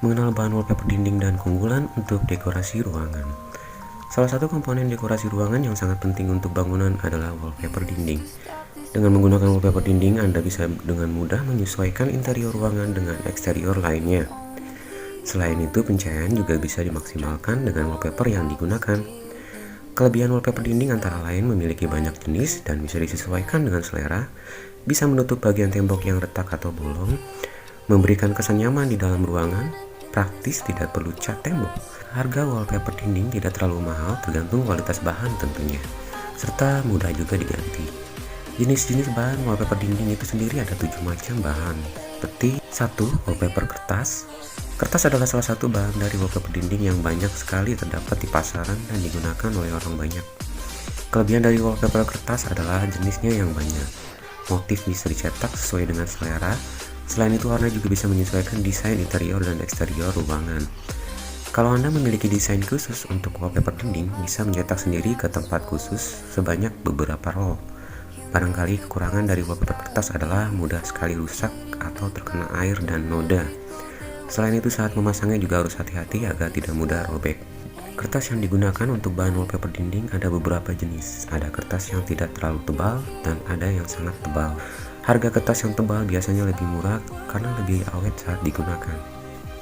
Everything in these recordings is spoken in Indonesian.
Mengenal bahan wallpaper dinding dan keunggulan untuk dekorasi ruangan. Salah satu komponen dekorasi ruangan yang sangat penting untuk bangunan adalah wallpaper dinding. Dengan menggunakan wallpaper dinding, Anda bisa dengan mudah menyesuaikan interior ruangan dengan eksterior lainnya. Selain itu, pencahayaan juga bisa dimaksimalkan dengan wallpaper yang digunakan. Kelebihan wallpaper dinding antara lain memiliki banyak jenis dan bisa disesuaikan dengan selera, bisa menutup bagian tembok yang retak atau bolong, memberikan kesan nyaman di dalam ruangan, praktis, tidak perlu cat tembok. Harga wallpaper dinding tidak terlalu mahal, tergantung kualitas bahan tentunya, serta mudah juga diganti. Jenis-jenis bahan wallpaper dinding itu sendiri ada 7 macam bahan, seperti 1. Wallpaper kertas. Kertas adalah salah satu bahan dari wallpaper dinding yang banyak sekali terdapat di pasaran dan digunakan oleh orang banyak. Kelebihan dari wallpaper kertas adalah jenisnya yang banyak. Motif bisa dicetak sesuai dengan selera. Selain itu, warna juga bisa menyesuaikan desain interior dan eksterior ruangan. Kalau Anda memiliki desain khusus untuk wallpaper dinding, bisa mencetak sendiri ke tempat khusus sebanyak beberapa roll. Barangkali kekurangan dari wallpaper kertas adalah mudah sekali rusak atau terkena air dan noda. Selain itu, saat memasangnya juga harus hati-hati agar tidak mudah robek. Kertas yang digunakan untuk bahan wallpaper dinding ada beberapa jenis. Ada kertas yang tidak terlalu tebal dan ada yang sangat tebal. Harga kertas yang tebal biasanya lebih murah karena lebih awet saat digunakan.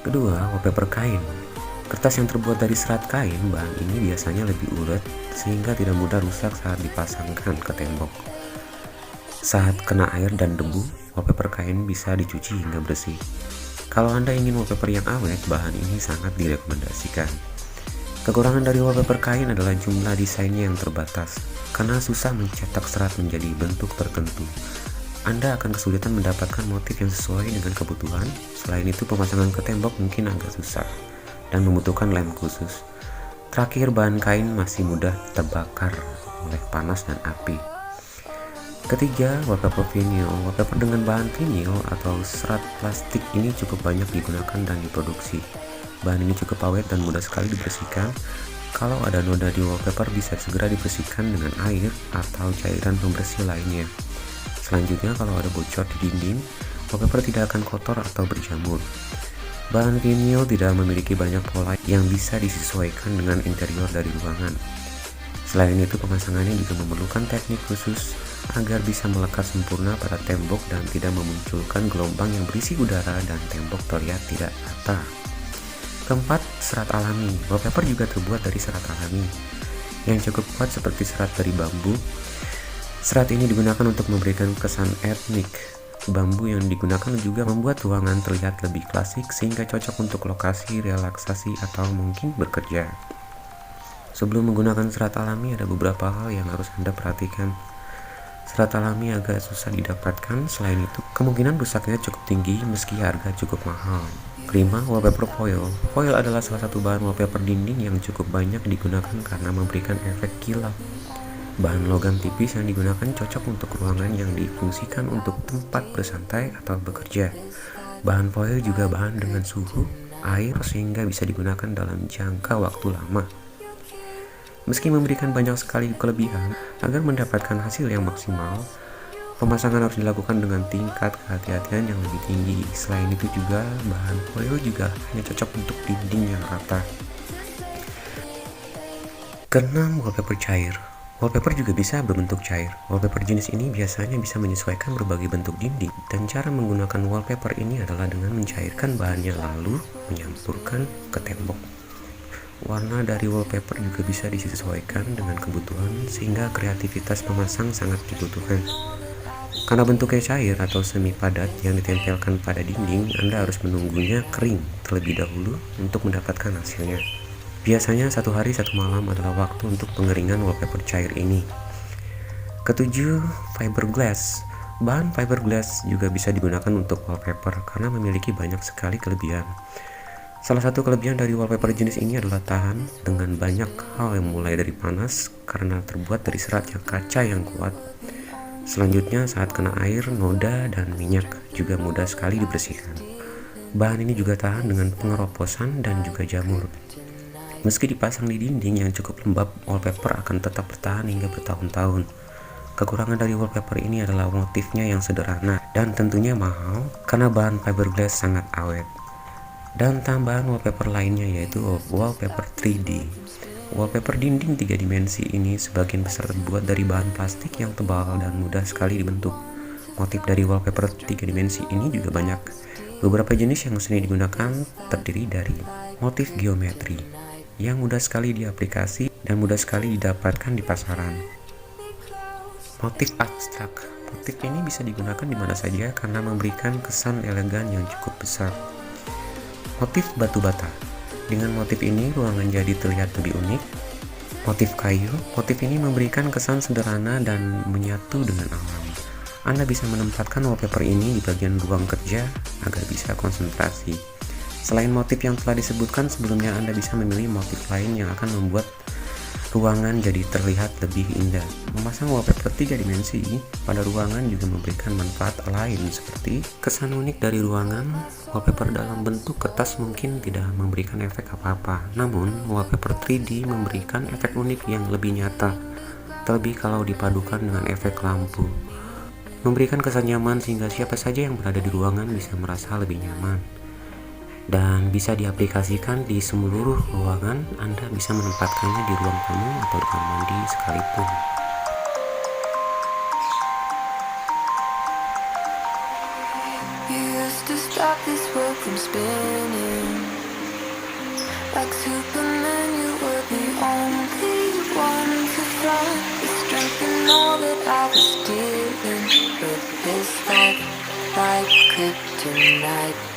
Kedua, wallpaper kain. Kertas yang terbuat dari serat kain, bahan ini biasanya lebih ulet sehingga tidak mudah rusak saat dipasangkan ke tembok. Saat kena air dan debu, wallpaper kain bisa dicuci hingga bersih. Kalau Anda ingin wallpaper yang awet, bahan ini sangat direkomendasikan. Kekurangan dari wallpaper kain adalah jumlah desainnya yang terbatas, karena susah mencetak serat menjadi bentuk tertentu. Anda akan kesulitan mendapatkan motif yang sesuai dengan kebutuhan. Selain itu, pemasangan ke tembok mungkin agak susah dan membutuhkan lem khusus. Terakhir, bahan kain masih mudah terbakar oleh panas dan api. Ketiga, wallpaper vinyl. Wallpaper dengan bahan vinyl atau serat plastik ini cukup banyak digunakan dan diproduksi. Bahan ini cukup awet dan mudah sekali dibersihkan. Kalau ada noda di wallpaper, bisa segera dibersihkan dengan air atau cairan pembersih lainnya. Selanjutnya, kalau ada bocor di dinding, wallpaper tidak akan kotor atau berjamur. Bahan vinyl tidak memiliki banyak pola yang bisa disesuaikan dengan interior dari ruangan. Selain itu, pemasangannya juga memerlukan teknik khusus agar bisa melekat sempurna pada tembok dan tidak memunculkan gelombang yang berisi udara dan tembok terlihat tidak rata. Keempat, serat alami. Wallpaper juga terbuat dari serat alami yang cukup kuat seperti serat dari bambu. Serat ini digunakan untuk memberikan kesan etnik. Bambu yang digunakan juga membuat ruangan terlihat lebih klasik sehingga cocok untuk lokasi relaksasi atau mungkin bekerja. Sebelum menggunakan serat alami, ada beberapa hal yang harus Anda perhatikan. Serat alami agak susah didapatkan, selain itu kemungkinan rusaknya cukup tinggi meski harga cukup mahal. Kelima, wallpaper foil. Foil adalah salah satu bahan wallpaper dinding yang cukup banyak digunakan karena memberikan efek kilap. Bahan logam tipis yang digunakan cocok untuk ruangan yang difungsikan untuk tempat bersantai atau bekerja. Bahan foil juga bahan dengan suhu air sehingga bisa digunakan dalam jangka waktu lama. Meski memberikan banyak sekali kelebihan, agar mendapatkan hasil yang maksimal, pemasangan harus dilakukan dengan tingkat kehati-hatian yang lebih tinggi. Selain itu juga, bahan foil juga hanya cocok untuk dinding yang rata. Keenam, wallpaper cair. Wallpaper juga bisa berbentuk cair. Wallpaper jenis ini biasanya bisa menyesuaikan berbagai bentuk dinding, dan cara menggunakan wallpaper ini adalah dengan mencairkan bahannya lalu menyampurkan ke tembok. Warna dari wallpaper juga bisa disesuaikan dengan kebutuhan, sehingga kreativitas pemasang sangat dibutuhkan. Karena bentuknya cair atau semi padat yang ditempelkan pada dinding, Anda harus menunggunya kering terlebih dahulu untuk mendapatkan hasilnya. Biasanya 1 hari 1 malam adalah waktu untuk pengeringan wallpaper cair ini. Ketujuh, fiberglass. Bahan fiberglass juga bisa digunakan untuk wallpaper karena memiliki banyak sekali kelebihan. Salah satu kelebihan dari wallpaper jenis ini adalah tahan dengan banyak hal yang mulai dari panas karena terbuat dari serat yang kaca yang kuat. Selanjutnya, saat kena air, noda, dan minyak juga mudah sekali dibersihkan. Bahan ini juga tahan dengan pengeroposan dan juga jamur. Meski dipasang di dinding yang cukup lembab, wallpaper akan tetap bertahan hingga bertahun-tahun. Kekurangan dari wallpaper ini adalah motifnya yang sederhana dan tentunya mahal karena bahan fiberglass sangat awet. Dan tambahan wallpaper lainnya yaitu wallpaper 3D. Wallpaper dinding 3 dimensi ini sebagian besar terbuat dari bahan plastik yang tebal dan mudah sekali dibentuk. Motif dari wallpaper 3 dimensi ini juga banyak. Beberapa jenis yang sering digunakan terdiri dari motif geometri yang mudah sekali diaplikasi dan mudah sekali didapatkan di pasaran. Motif abstrak. Motif ini bisa digunakan di mana saja karena memberikan kesan elegan yang cukup besar. Motif batu bata. Dengan motif ini ruangan jadi terlihat lebih unik. Motif kayu. Motif ini memberikan kesan sederhana dan menyatu dengan alam. Anda bisa menempatkan wallpaper ini di bagian ruang kerja agar bisa konsentrasi. Selain motif yang telah disebutkan sebelumnya, Anda bisa memilih motif lain yang akan membuat ruangan jadi terlihat lebih indah. Memasang wallpaper 3 dimensi pada ruangan juga memberikan manfaat lain seperti kesan unik dari ruangan. Wallpaper dalam bentuk kertas mungkin tidak memberikan efek apa-apa, namun wallpaper 3D memberikan efek unik yang lebih nyata, terlebih kalau dipadukan dengan efek lampu. Memberikan kesan nyaman sehingga siapa saja yang berada di ruangan bisa merasa lebih nyaman. Dan bisa diaplikasikan di seluruh ruangan. Anda bisa menempatkannya di ruang tamu atau di kamar mandi sekalipun. You used to stop this world from spinning. Like Superman, you were the only one to find the strength in all that I was dealing with. This life like kryptonite.